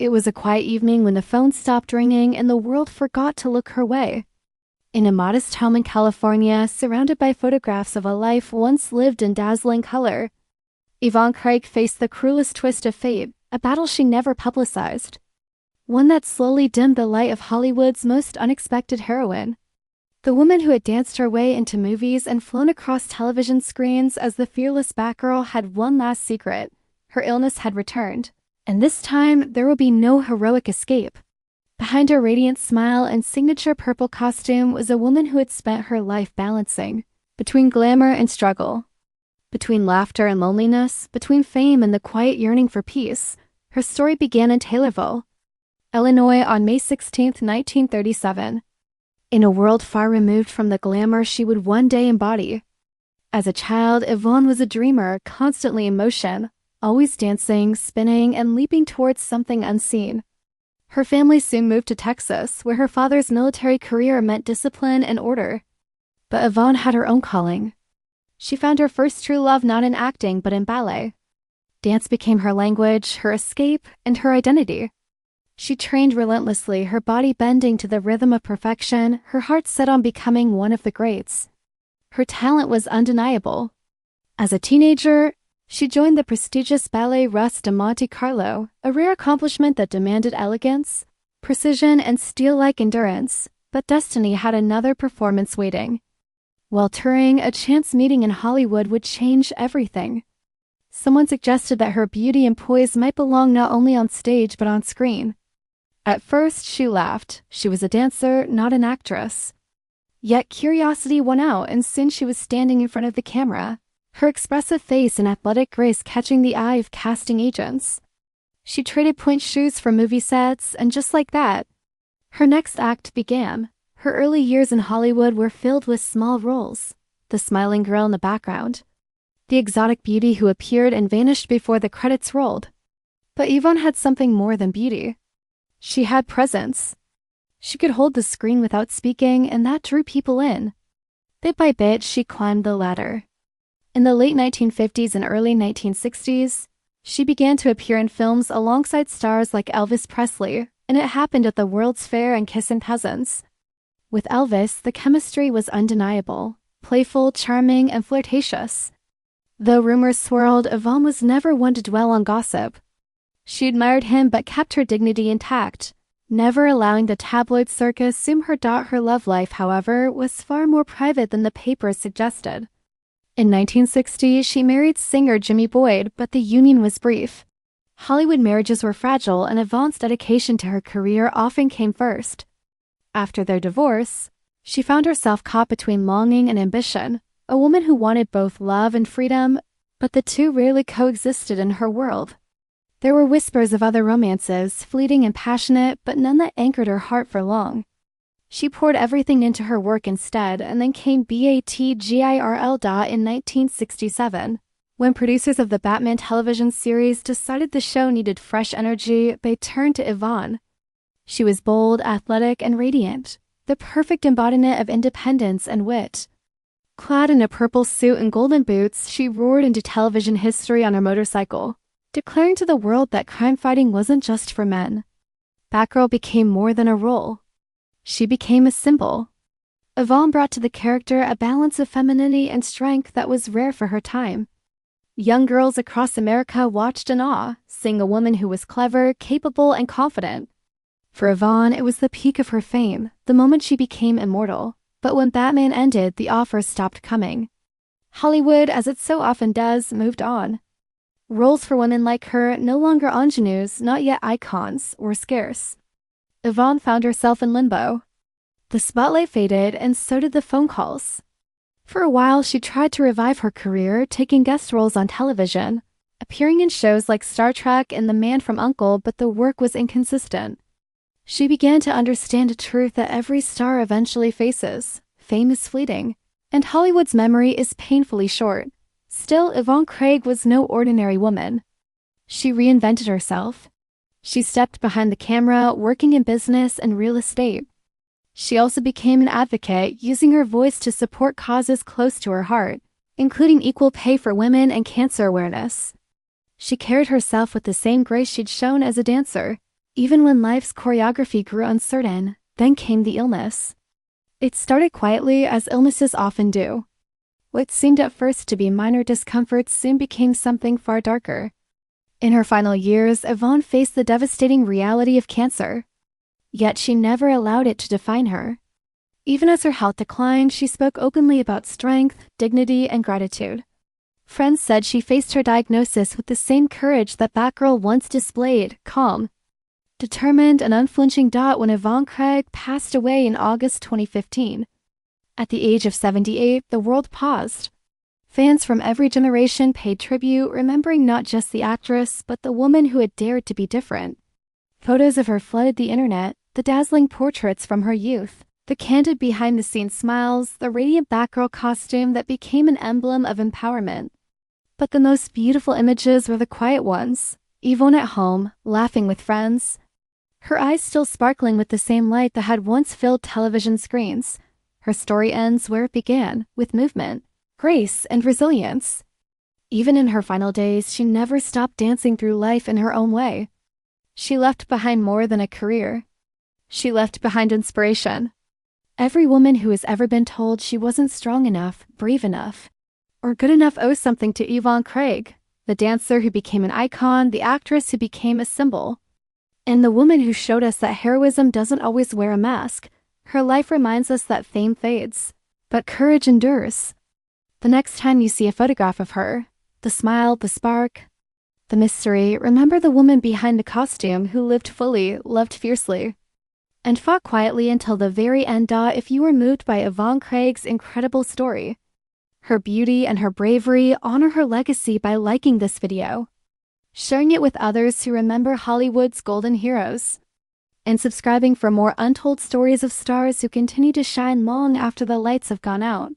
It was a quiet evening when the phone stopped ringing and the world forgot to look her way. In a modest home in California, surrounded by photographs of a life once lived in dazzling color, Yvonne Craig faced the cruelest twist of fate, a battle she never publicized. One that slowly dimmed the light of Hollywood's most unexpected heroine. The woman who had danced her way into movies and flown across television screens as the fearless Batgirl had one last secret. Her illness had returned, and this time there would be no heroic escape. Behind her radiant smile and signature purple costume was a woman who had spent her life balancing between glamour and struggle, between laughter and loneliness, between fame and the quiet yearning for peace. Her story began in Taylorville, Illinois on May 16, 1937. In a world far removed from the glamour she would one day embody. As a child, Yvonne was a dreamer, constantly in motion, always dancing, spinning, and leaping towards something unseen. Her family soon moved to Texas, where her father's military career meant discipline and order. But Yvonne had her own calling. She found her first true love not in acting, but in ballet. Dance became her language, her escape, and her identity. She trained relentlessly, her body bending to the rhythm of perfection, her heart set on becoming one of the greats. Her talent was undeniable. As a teenager, she joined the prestigious Ballet Russe de Monte Carlo, a rare accomplishment that demanded elegance, precision, and steel-like endurance, but destiny had another performance waiting. While touring, a chance meeting in Hollywood would change everything. Someone suggested that her beauty and poise might belong not only on stage but on screen. At first, she laughed. She was a dancer, not an actress. Yet curiosity won out, and soon she was standing in front of the camera, her expressive face and athletic grace catching the eye of casting agents. She traded pointe shoes for movie sets, and just like that, her next act began. Her early years in Hollywood were filled with small roles. The smiling girl in the background, the exotic beauty who appeared and vanished before the credits rolled. But Yvonne had something more than beauty. She had presence. She could hold the screen without speaking, and that drew people in. Bit by bit, she climbed the ladder. In the late 1950s and early 1960s, she began to appear in films alongside stars like Elvis Presley, and it happened at the World's Fair and Kissin' Cousins. With Elvis, the chemistry was undeniable, playful, charming, and flirtatious. Though rumors swirled, Yvonne was never one to dwell on gossip. She admired him but kept her dignity intact, never allowing the tabloid circus assume her love life, however, was far more private than the papers suggested. In 1960, she married singer Jimmy Boyd, but the union was brief. Hollywood marriages were fragile, and Yvonne's dedication to her career often came first. After their divorce, she found herself caught between longing and ambition, a woman who wanted both love and freedom, but the two rarely coexisted in her world. There were whispers of other romances, fleeting and passionate, but none that anchored her heart for long. She poured everything into her work instead, and then came Batgirl in 1967. When producers of the Batman television series decided the show needed fresh energy, they turned to Yvonne. She was bold, athletic, and radiant, the perfect embodiment of independence and wit. Clad in a purple suit and golden boots, she roared into television history on her motorcycle, declaring to the world that crime fighting wasn't just for men. Batgirl became more than a role. She became a symbol. Yvonne brought to the character a balance of femininity and strength that was rare for her time. Young girls across America watched in awe, seeing a woman who was clever, capable, and confident. For Yvonne, it was the peak of her fame, the moment she became immortal. But when Batman ended, the offers stopped coming. Hollywood, as it so often does, moved on. Roles for women like her, no longer ingenues, not yet icons, were scarce. Yvonne found herself in limbo. The spotlight faded, and so did the phone calls. For a while, she tried to revive her career, taking guest roles on television, appearing in shows like Star Trek and The Man from U.N.C.L.E., but the work was inconsistent. She began to understand a truth that every star eventually faces. Fame is fleeting, and Hollywood's memory is painfully short. Still, Yvonne Craig was no ordinary woman. She reinvented herself. She stepped behind the camera, working in business and real estate. She also became an advocate, using her voice to support causes close to her heart, including equal pay for women and cancer awareness. She carried herself with the same grace she'd shown as a dancer, Even when life's choreography grew uncertain, then came the illness. It started quietly, as illnesses often do. What seemed at first to be minor discomforts soon became something far darker. In her final years, Yvonne faced the devastating reality of cancer. Yet she never allowed it to define her. Even as her health declined, she spoke openly about strength, dignity, and gratitude. Friends said she faced her diagnosis with the same courage that Batgirl once displayed, calm, determined, and unflinching. When Yvonne Craig passed away in August 2015. At the age of 78, the world paused. Fans from every generation paid tribute, remembering not just the actress, but the woman who had dared to be different. Photos of her flooded the internet, the dazzling portraits from her youth, the candid behind-the-scenes smiles, the radiant Batgirl costume that became an emblem of empowerment. But the most beautiful images were the quiet ones. Yvonne at home, laughing with friends, her eyes still sparkling with the same light that had once filled television screens. Her story ends where it began, with movement, grace, and resilience. Even in her final days, she never stopped dancing through life in her own way. She left behind more than a career. She left behind inspiration. Every woman who has ever been told she wasn't strong enough, brave enough, or good enough owes something to Yvonne Craig, the dancer who became an icon, the actress who became a symbol, and the woman who showed us that heroism doesn't always wear a mask. Her life reminds us that fame fades, but courage endures. The next time you see a photograph of her, the smile, the spark, the mystery, remember the woman behind the costume who lived fully, loved fiercely, and fought quietly until the very end. If you were moved by Yvonne Craig's incredible story, her beauty and her bravery, honor her legacy by liking this video, sharing it with others who remember Hollywood's golden heroes, and subscribing for more untold stories of stars who continue to shine long after the lights have gone out.